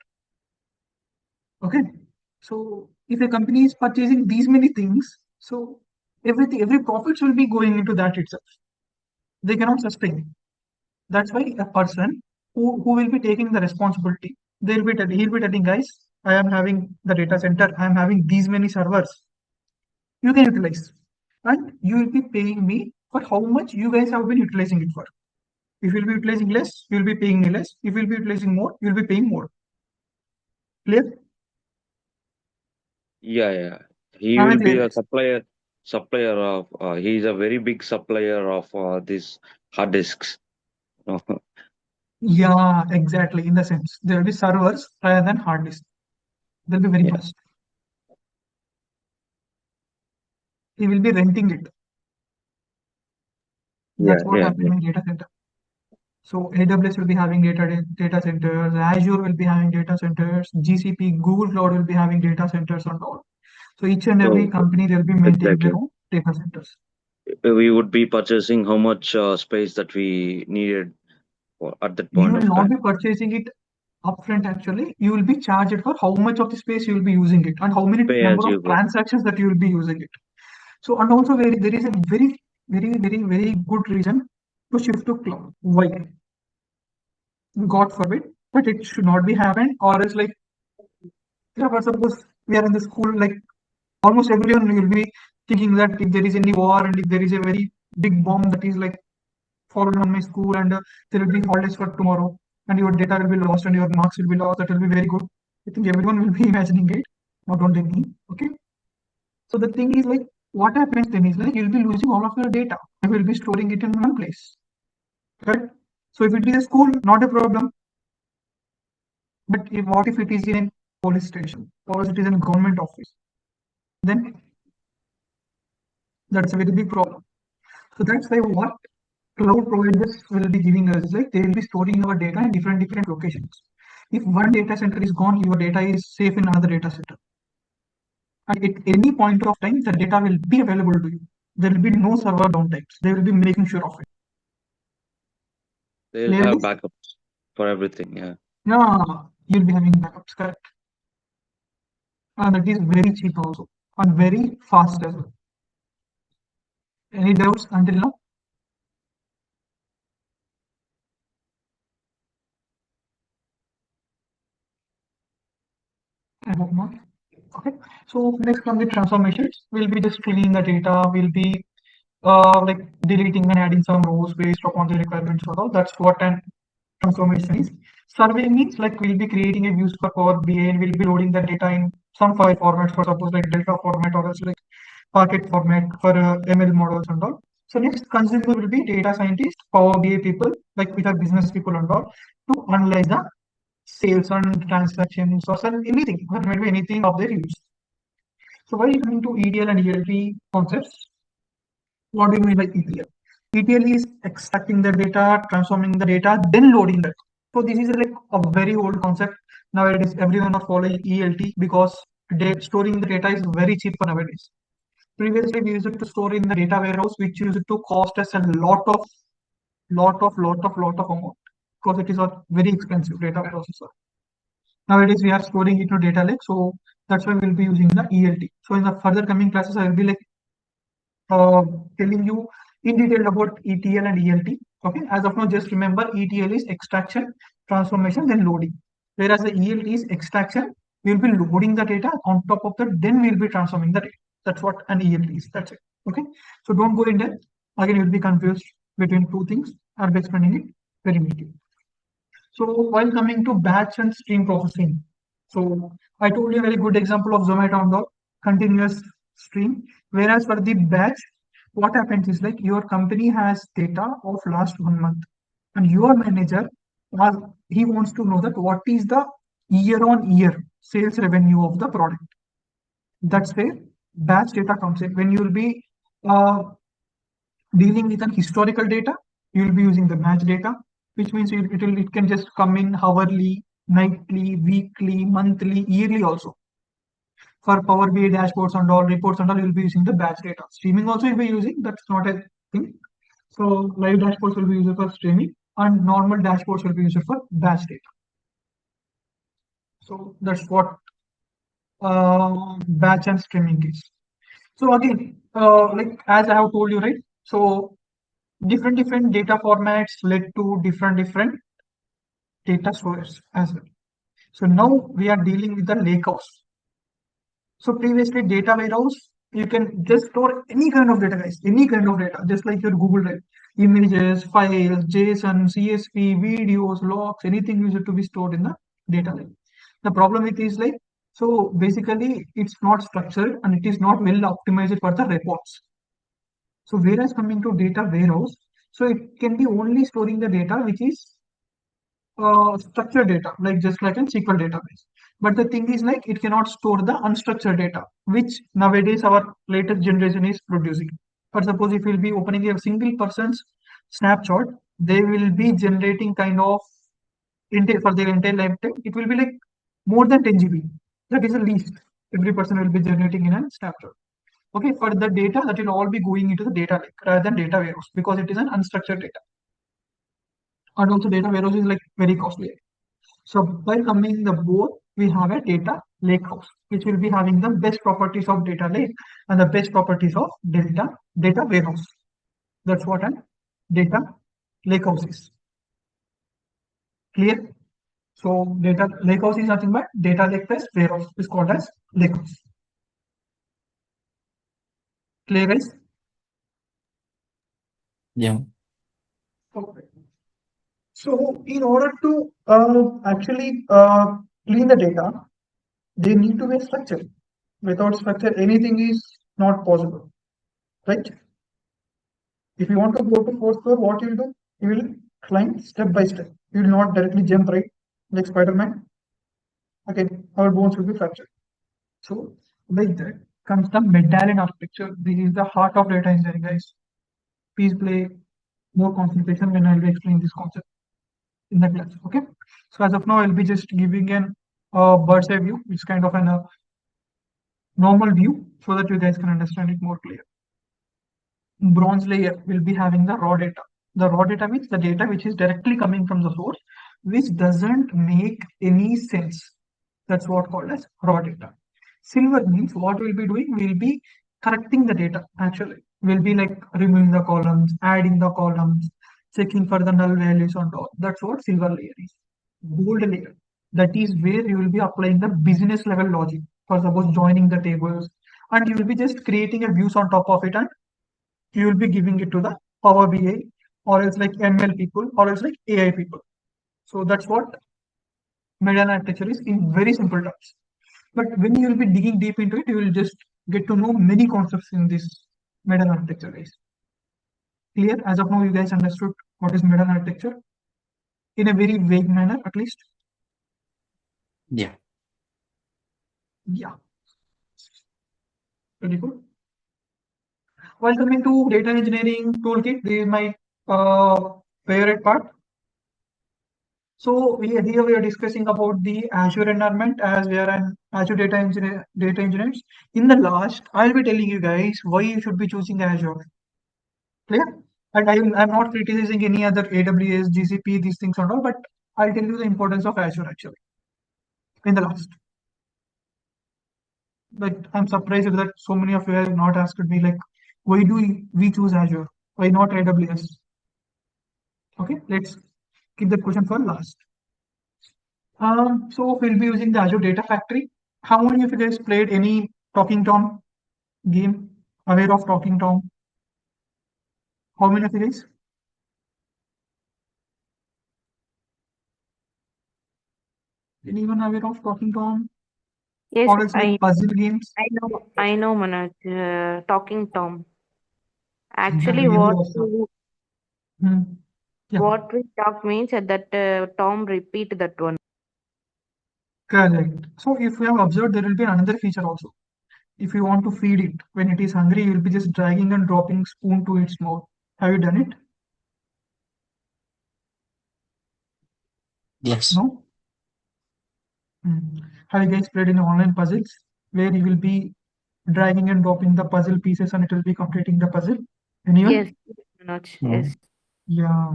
Okay. So if a company is purchasing these many things, so every profits will be going into that itself. They cannot sustain. That's why a person who will be taking the responsibility, he'll be telling, guys, I am having the data center, I am having these many servers. You can utilize. And you will be paying me for how much you guys have been utilizing it for. If you'll be utilizing less, you'll be paying me less. If you'll be utilizing more, you'll be paying more. Clear? Yeah. He Am I will be clear, a guys? supplier of. He's a very big supplier of these hard disks. Yeah, exactly. In the sense, there will be servers rather than hard disk. They'll be very Yeah. fast. He will be renting it. That's what Yeah. happens in data center. So AWS will be having data centers, Azure will be having data centers, GCP, Google Cloud will be having data centers and all. So each and every So company they'll be maintaining their exactly, own data centers. we would be purchasing how much space that we needed at that You point will of not time. be purchasing it upfront actually. You will be charged for how much of the space you will be using it and how many Pay as number of you go. transactions that you will be using it. So and also there is a very good reason to shift to cloud. Why? God forbid, but it should not be happened or else like yeah, but suppose we are in the school, like almost everyone will be thinking that if there is any war and if there is a very big bomb that is like fallen on my school and there will be holidays for tomorrow and your data will be lost and your marks will be lost, that will be very good. I think everyone will be imagining it, not only me. Okay. So the thing is like what happens then is like you'll be losing all of your data and will be storing it in one place. Correct? So if it is a school, not a problem. But what if it is in a police station or it is in a government office? Then That's a very big problem. So that's why what cloud providers will be giving us is like they will be storing our data in different locations. If one data center is gone, your data is safe in another data center. And at any point of time, the data will be available to you. There will be no server downtimes. They will be making sure of it. They'll Clear have this? backups for everything. Yeah. Yeah, you'll be having backups, correct. And it is very cheap also and very fast as well. Any doubts until now? I hope not. Okay. So next come the transformations. We'll be just cleaning the data. We'll be like deleting and adding some rows based upon the requirements or all. That's what an transformation is. Survey means like we'll be creating a views for Power BI and we'll be loading the data in some file formats, for suppose like Delta format or else like Parquet format for ML models and all. So next consumer will be data scientists, Power BI people, like which are business people and all, to analyze the sales and transactions or anything, or maybe anything of their use. So while coming to ETL and ELT concepts, what do you mean by ETL? ETL is extracting the data, transforming the data, then loading that. So this is like a very old concept. Nowadays, everyone are following ELT because storing the data is very cheap for nowadays. Previously, we used to store in the data warehouse, which used to cost us a lot of amount because it is a very expensive data warehouse. Nowadays, we are storing it to data lake, so that's why we'll be using the ELT. So in the further coming classes, I will be like telling you in detail about ETL and ELT. Okay, as of now, just remember ETL is extraction, transformation, then loading. Whereas the ELT is extraction, we'll be loading the data. On top of that, then we'll be transforming the data. That's what an ELT is. That's it. Okay, so don't go in depth. Again, you'll be confused between two things. I'll be explaining it very neatly. So while coming to batch and stream processing, so I told you a very good example of Zomato on the continuous stream. Whereas for the batch, what happens is like your company has data of last 1 month, and your manager, he wants to know that what is the year-on-year sales revenue of the product. That's where batch data comes in. When you'll be uh, dealing with an historical data, you will be using the batch data, which means it can just come in hourly, nightly, weekly, monthly, yearly also. For Power BI dashboards and all reports and all, you'll be using the batch data. Streaming also you'll be using, that's not a thing. So live dashboards will be used for streaming and normal dashboards will be used for batch data. So that's what batch and streaming is. So again, like as I have told you, right? So different data formats led to different data sources as well. So now we are dealing with the lakehouse. So previously data warehouse, you can just store any kind of data, guys, any kind of data, just like your Google Drive, images, files, JSON, CSV, videos, logs, anything used to be stored in the data lake. The problem with is like, so basically it's not structured and it is not well optimized for the reports. So whereas coming to data warehouse, so it can be only storing the data which is structured data, like just like a SQL database. But the thing is like it cannot store the unstructured data, which nowadays our latest generation is producing. For suppose if you'll be opening a single person's snapshot, they will be generating kind of for their entire lifetime, it will be like more than 10 GB. That is the least every person will be generating in a snapshot. Okay, for the data that will all be going into the data lake rather than data warehouse because it is an unstructured data. And also data warehouse is like very costly. So by combining the both, we have a data lakehouse, which will be having the best properties of data lake and the best properties of data warehouse. That's what a data lakehouse is. Clear? So data lakehouse is nothing but data lake plus warehouse is called as lakehouse. Clear, guys? Yeah. Okay. So in order to actually clean the data, they need to be structured. Without structure, anything is not possible, right? If you want to go to fourth floor, what you will do? You will climb step by step. You will not directly jump right like Spider-Man. Okay, our bones will be fractured. So like that, comes the medallion architecture. This is the heart of data engineering, guys. Please play more concentration when I'll be explaining this concept in the class. Okay. So as of now, I'll be just giving an bird's eye view. It's kind of an normal view so that you guys can understand it more clear. Bronze layer will be having the raw data. The raw data means the data which is directly coming from the source, which doesn't make any sense. That's what called as raw data. Silver means what we'll be doing, we'll be correcting the data actually. We'll be like removing the columns, adding the columns, checking for the null values and all. That's what silver layer is. Gold layer, that is where you will be applying the business level logic. For suppose joining the tables, and you will be just creating a views on top of it, and you will be giving it to the Power BI or else like ML people or else like AI people. So that's what medallion architecture is in very simple terms. But when you will be digging deep into it, you will just get to know many concepts in this medallion architecture, guys. Clear? As of now, you guys understood what is medallion architecture in a very vague manner, at least. Yeah. Yeah. Very good. While coming to data engineering toolkit, this is my favorite part. So here we are discussing about the Azure environment as we are an Azure data engineers. In the last, I'll be telling you guys why you should be choosing Azure. Clear? And I'm not criticizing any other AWS, GCP, these things and all, but I'll tell you the importance of Azure actually in the last. But I'm surprised that so many of you have not asked me like, why do we choose Azure? Why not AWS? Okay, let's keep the question for last. So we'll be using the Azure Data Factory. How many of you guys played any Talking Tom game? Aware of Talking Tom? How many of you guys? Anyone aware of Talking Tom? Yes, Or else like puzzle games? I know, Manoj. Talking Tom. They're Actually, really awesome. Yeah, what we talk means that Tom repeat that one. correct. So if you have observed, there will be another feature also. If you want to feed it when it is hungry, you will be just dragging and dropping spoon to its mouth. Have you done it? Yes. No? Have you guys played in online puzzles where you will be dragging and dropping the puzzle pieces and it will be completing the puzzle? Anyone? Yes, Manoj. Yes. Yeah,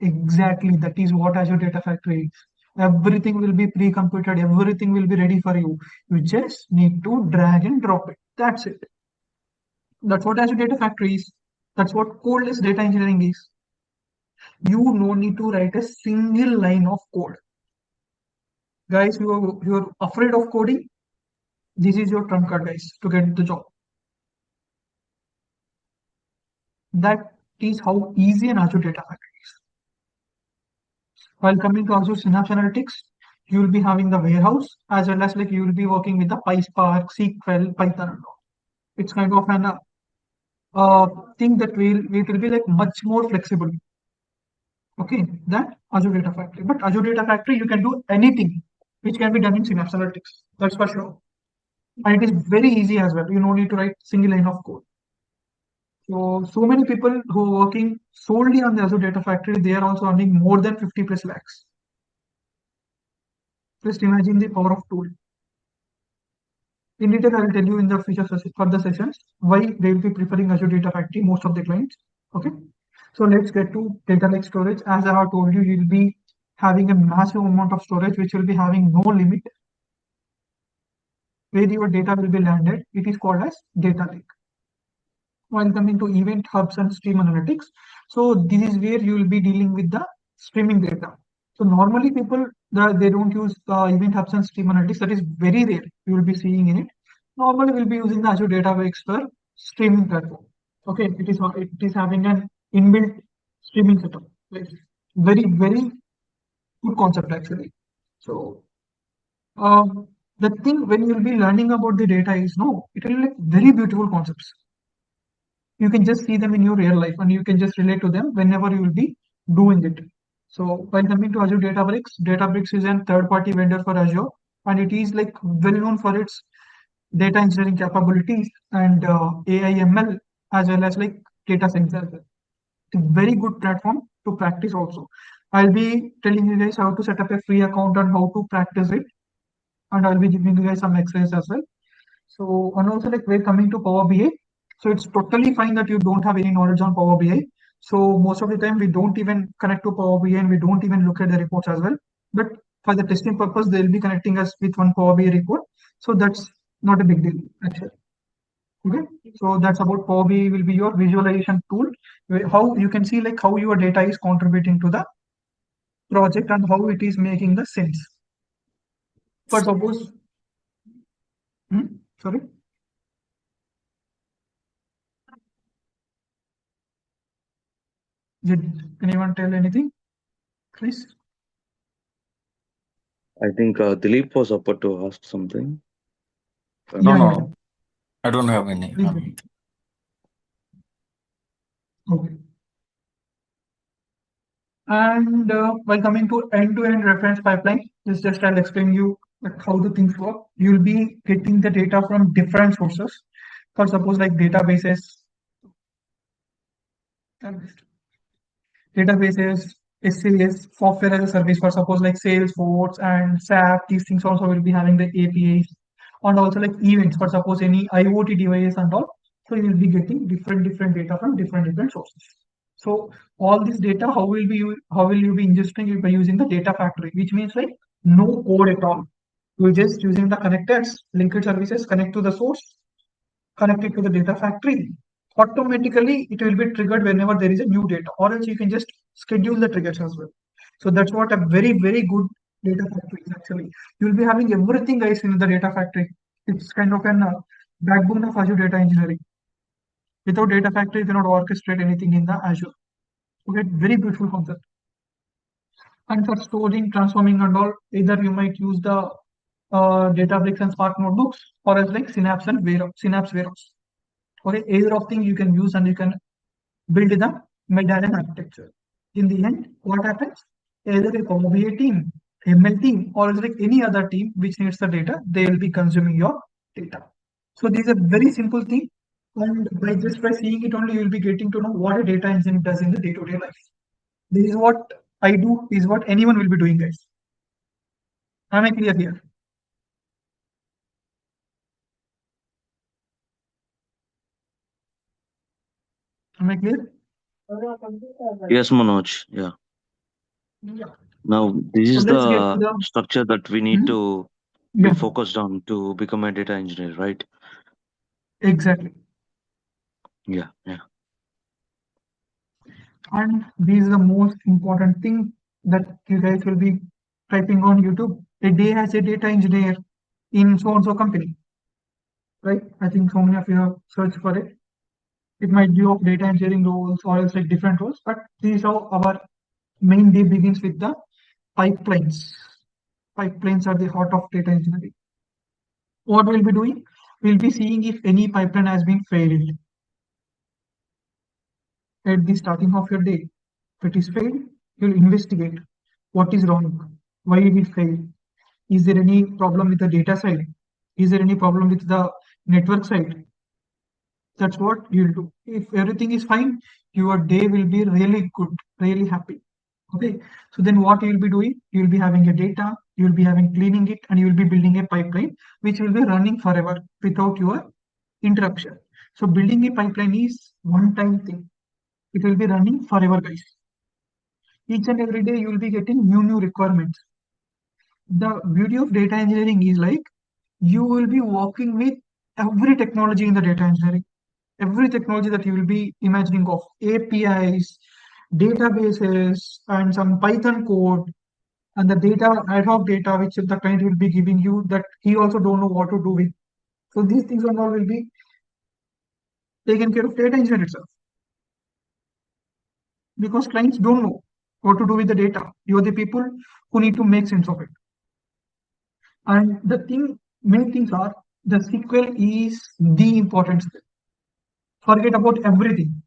exactly. That is what Azure Data Factory is. Everything will be pre-computed, everything will be ready for you. You just need to drag and drop it. That's it. That's what Azure Data Factory is. That's what codeless data engineering is. You no need to write a single line of code. Guys, you're afraid of coding. This is your trump card, guys, to get the job. That is how easy an Azure Data Factory is. While coming to Azure Synapse Analytics, you will be having the warehouse as well as like you will be working with the PySpark, SQL, Python and all. It's kind of an thing that it will be like much more flexible. Okay, that Azure Data Factory. But Azure Data Factory, you can do anything which can be done in Synapse Analytics. That's for sure. And it is very easy as well. You no need to write single line of code. So many people who are working solely on the Azure Data Factory, they are also earning more than 50 plus lakhs. Just imagine the power of tool. In detail, I will tell you in the further sessions why they will be preferring Azure Data Factory, most of the clients. Okay. So let's get to data lake storage. As I have told you, you will be having a massive amount of storage, which will be having no limit where your data will be landed. It is called as data lake. While coming to event hubs and stream analytics, so this is where you will be dealing with the streaming data. So normally people they don't use event hubs and stream analytics. That is very rare. You will be seeing in it. Normally we'll be using the Azure Databricks for streaming platform. Okay, it is having an inbuilt streaming setup. Like very good concept actually. So the thing when you'll be learning about the data is no, it will be like very beautiful concepts. You can just see them in your real life and you can just relate to them whenever you will be doing it. So when coming to Azure Databricks, Databricks is a third-party vendor for Azure and it is like well known for its data engineering capabilities and AI ML as well as like data science as well. It's a very good platform to practice also. I'll be telling you guys how to set up a free account and how to practice it, and I'll be giving you guys some exercise as well. So, and also like we're coming to Power BI. So it's totally fine that you don't have any knowledge on Power BI. So most of the time we don't even connect to Power BI and we don't even look at the reports as well. But for the testing purpose, they'll be connecting us with one Power BI report. So that's not a big deal actually. Okay. So that's about Power BI will be your visualization tool, how you can see like how your data is contributing to the project and how it is making the sense. For suppose, sorry. Did anyone tell anything, please? I think Dilip was about to ask something. No, Yeah, no, I don't have any. please. Okay. And while coming to end-to-end reference pipeline, this just I'll explain you like how the things work. You'll be getting the data from different sources. For suppose like databases, SAS, software as a service for suppose like Salesforce and SAP, these things also will be having the APIs and also like events for suppose any IoT device and all. So you will be getting different data from different sources. So all this data, how will you be ingesting it by using the data factory, which means like no code at all. You're just using the connectors, linked services, connect to the source, connected to the data factory. Automatically, it will be triggered whenever there is a new data, or else you can just schedule the triggers as well. So that's what a very good data factory is actually. You'll be having everything guys in the data factory. It's kind of an backbone of Azure Data Engineering. Without data factory, you cannot orchestrate anything in the Azure. Okay, very beautiful concept. And for storing, transforming, and all, either you might use the Databricks and Spark notebooks, or else like Synapse Warehouse. Okay, either of things you can use and you can build the medallion architecture. In the end, what happens? Either a Power BI team, ML team, or like any other team which needs the data, they will be consuming your data. So this is a very simple thing, and by seeing it only, you will be getting to know what a data engineer does in the day-to-day life. This is what I do, is what anyone will be doing, guys. Am I clear here? Am I clear? Yes, Manoj. Yeah. Yeah. Now, this So is let's get to the the structure that we need to be yeah, focused on to become a data engineer, right? exactly. Yeah, yeah. And this is the most important thing that you guys will be typing on YouTube. A day as a data engineer in so and so company, right? I think so many of you have searched for it. It might be of data engineering roles or else like different roles, but this is how our main day begins with the pipelines. Pipelines are the heart of data engineering. What we'll be doing? We'll be seeing if any pipeline has been failed at the starting of your day. If it is failed, you'll investigate what is wrong, why did it fail, is there any problem with the data side, is there any problem with the network side. That's what you'll do. If everything is fine, your day will be really good, really happy. Okay, so then what you'll be doing, you'll be having a data, you'll be having cleaning it, and you'll be building a pipeline which will be running forever without your interruption. So building a pipeline is one time thing. It will be running forever, guys. Each and every day you will be getting new requirements. The beauty of data engineering is like you will be working with every technology in the data engineering, every technology that you will be imagining of APIs, databases, and some Python code, and the data ad hoc data which the client will be giving you that he also don't know what to do with. So these things and all will be taken care of data engineer itself, because clients don't know what to do with the data. You are the people who need to make sense of it. And the main things are the SQL is the important skill. Forget about everything.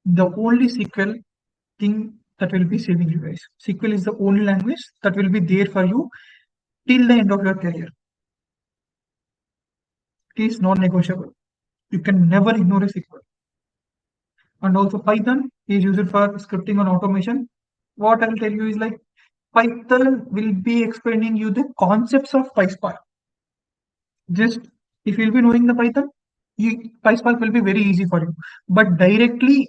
The only SQL thing that will be saving you guys. SQL is the only language that will be there for you till the end of your career. It is non-negotiable. You can never ignore a SQL. And also Python is used for scripting and automation. What I'll tell you is like Python will be explaining you the concepts of PySpark. Just if you'll be knowing the Python, PySpark will be very easy for you. But directly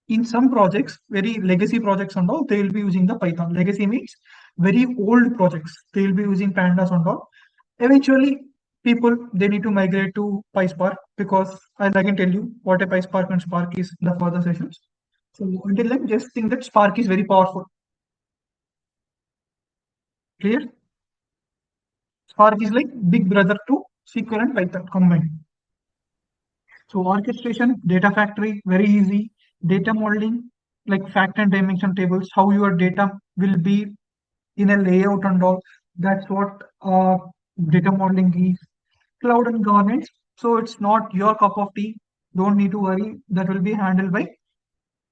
in some projects, very legacy projects and all, they will be using the Python. Legacy means very old projects. They will be using pandas and all. Eventually, people they need to migrate to PySpark because I can tell you what a PySpark and Spark is in the further sessions. So until then, just think that Spark is very powerful. Clear? Spark is like big brother to SQL and Python combined. So orchestration, data factory, very easy. Data modeling, like fact and dimension tables, how your data will be in a layout and all. That's what data modeling is. Cloud and governance. So it's not your cup of tea. Don't need to worry. That will be handled by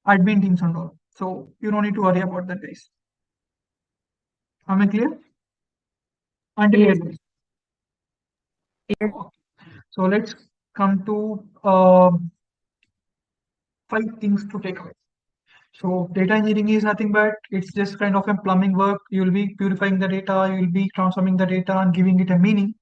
admin teams and all. So you don't need to worry about that, guys. Am I clear? Until Yes. here, guys. Yes. So let's come to 5 things to take away. So data engineering is nothing but it's just kind of a plumbing work. You'll be purifying the data, you'll be transforming the data and giving it a meaning.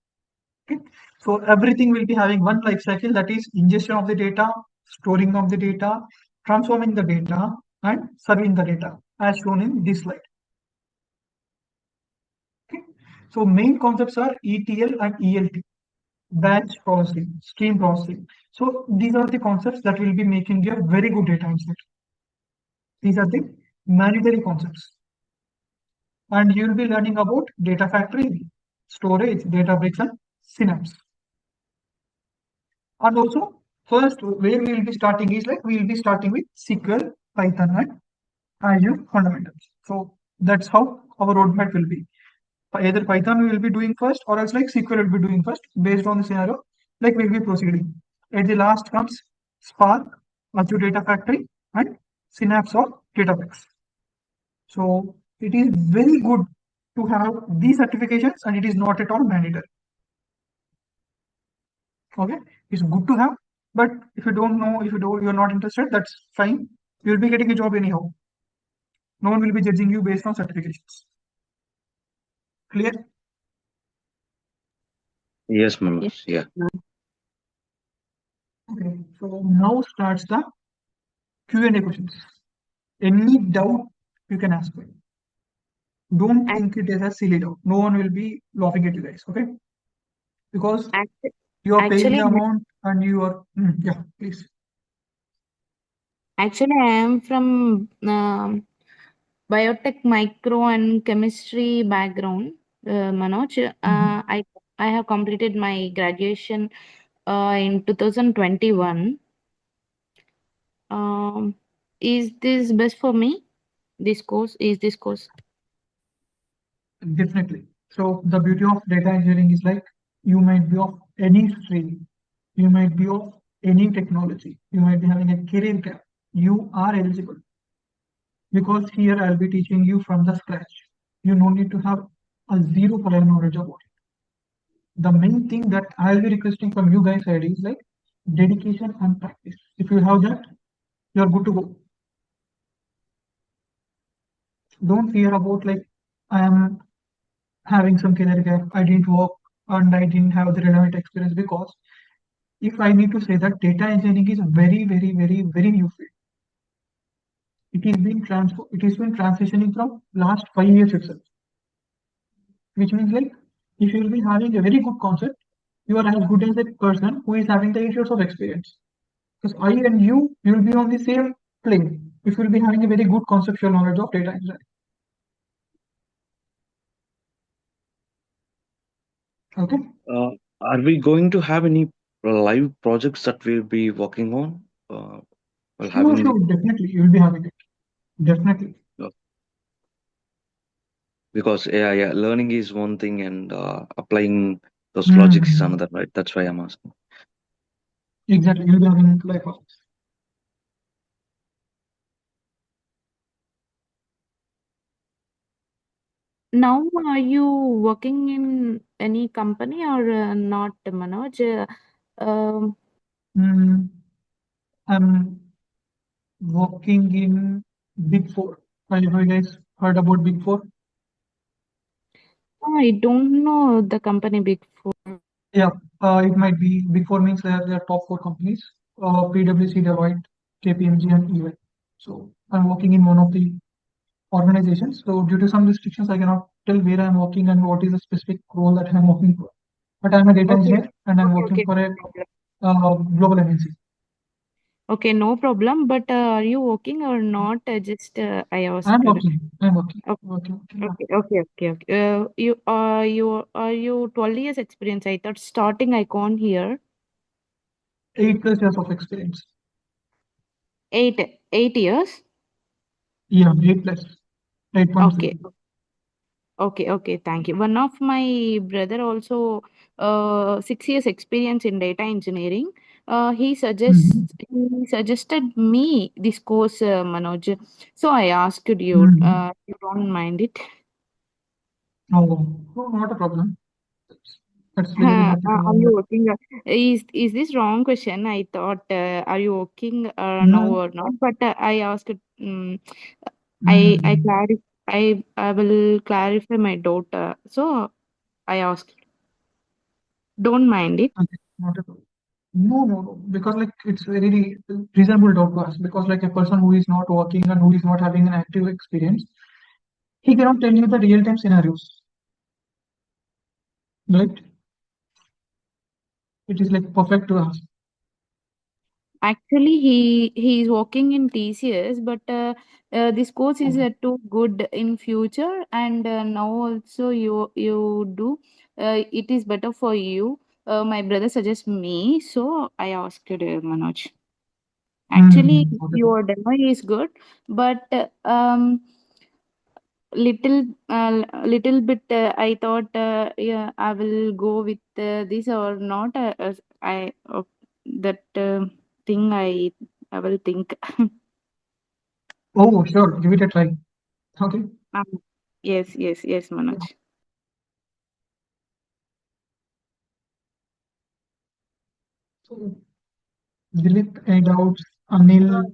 Okay. So everything will be having one life cycle, that is ingestion of the data, storing of the data, transforming the data, and serving the data, as shown in this slide. Okay. So main concepts are ETL and ELT, batch processing, stream processing. So these are the concepts that will be making you a very good data engineer. These are the mandatory concepts. And you'll be learning about data factory, storage, Databricks, and Synapse. And also, first, where we will be starting is like we will be starting with SQL, Python, and Azure fundamentals. So that's how our roadmap will be. Either Python we will be doing first, or else like SQL will be doing first, based on the scenario. Like we'll be proceeding. At the last comes Spark, Azure Data Factory, and Synapse or Databricks. So it is very good to have these certifications, and it is not at all mandatory. Okay, it's good to have, but if you don't know, if you're not interested, that's fine. You'll be getting a job anyhow. No one will be judging you based on certifications. Clear? Yes, Manoj. Yeah. Okay, so now starts the Q&A questions. Any doubt you can ask me. Don't think it is a silly doubt. No one will be laughing at you guys, okay? Because you are paying the amount and you are, yeah, please. Actually, I am from biotech, micro, and chemistry background, Manoj. I have completed my graduation in 2021. Is this best for me? This course is this course. Definitely. So the beauty of data engineering is like you might be of any stream, you might be of any technology, you might be having a career gap. You are eligible because here I'll be teaching you from the scratch. You don't need to have a zero prior knowledge about it. The main thing that I'll be requesting from you guys side is like dedication and practice. If you have that, you're good to go. Don't fear about like I am having some career gap, I didn't work and I didn't have the relevant experience, because if I need to say that data engineering is a very, very, very, very new field. It is been transitioning from last 5 years itself. Which means like if you will be having a very good concept, you are as good as a person who is having the 8 years of experience. Because I and you will be on the same plane if you will be having a very good conceptual knowledge of data engineering. Okay. Are we going to have any live projects that we'll be working on? While having Sure, definitely you will be having it. Definitely. Because yeah, learning is one thing and applying those logics is another, right? That's why I'm asking. Exactly, you'll be having live projects. Now, are you working in any company or not, Manoj? Um, Mm, I'm working in Big Four. Have you guys heard about Big Four? I don't know the company Big Four. Yeah, it might be Big Four means they are top four companies, PwC, Deloitte, KPMG, and EY. So I'm working in one of the organizations. So due to some restrictions, I cannot tell where I'm working and what is the specific role that I'm working for. But I'm a data Okay, engineer and I'm okay, working okay, for a no problem. global MNC. Okay, no problem. But are you working or not? Just I asked. I'm working. I'm working. Okay, Working. Yeah. okay. You 12 years experience. I thought starting I can't hear 8+ years of experience. 8 years. Yeah, 8+, Okay, 8.0. okay. Thank you. One of my brother also 6 years experience in data engineering. Mhm. He suggested me this course, Manoj. So I asked you. Mhm. You don't mind it? Oh, no, not a problem. That's very, very happy to Are know you that. working? Is this wrong question? I thought, are you working now No. or not? But I asked. I Mhm. clarify. I will clarify my doubt. So I asked. Don't mind it. Okay, not at all. No, no, no, because like it's very reasonable doubt to ask because like a person who is not working and who is not having an active experience, he cannot tell you the real-time scenarios, right? It is like perfect to ask. Actually, he is working in TCS, but this course is Oh. too good in future, and now also you do. It is better for you. My brother suggests me, so I asked you, Manoj. Actually, Not at all. your demo is good, but little bit. I thought, yeah, I will go with this or not. That thing I will think. Oh, sure, give it a try. Okay. Um, yes, Manoj. So, Dilip, any doubts? Anil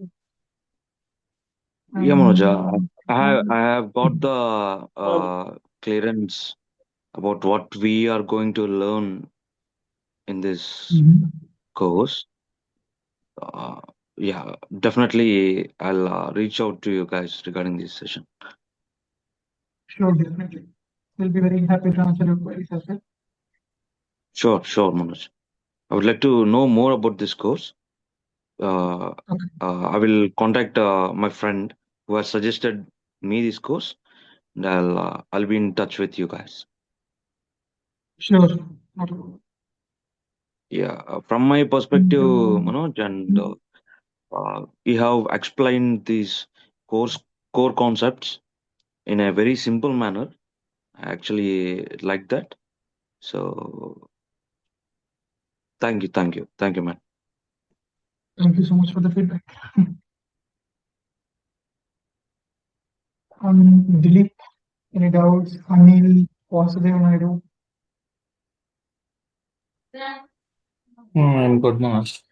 Yeah, Manoj, and I have got the clearance about what we are going to learn in this Mhm. course. Uh, yeah, definitely I'll reach out to you guys regarding this session. Sure, definitely. We'll be very happy to answer your queries as well. Sure, Manoj. I would like to know more about this course. Uh, Okay, I will contact my friend who has suggested me this course, and I'll be in touch with you guys. sure. Not at all. Yeah, from my perspective, And, Manoj, and you have explained these course core concepts in a very simple manner. I actually like that. So thank you, man. thank you so much for the feedback. Dilip, any doubts? Anil, Vasudev Naidu, I'm good, Manoj.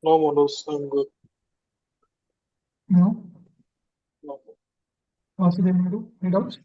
No, Manoj, I'm good. no? No. Vasudev Naidu, any doubts?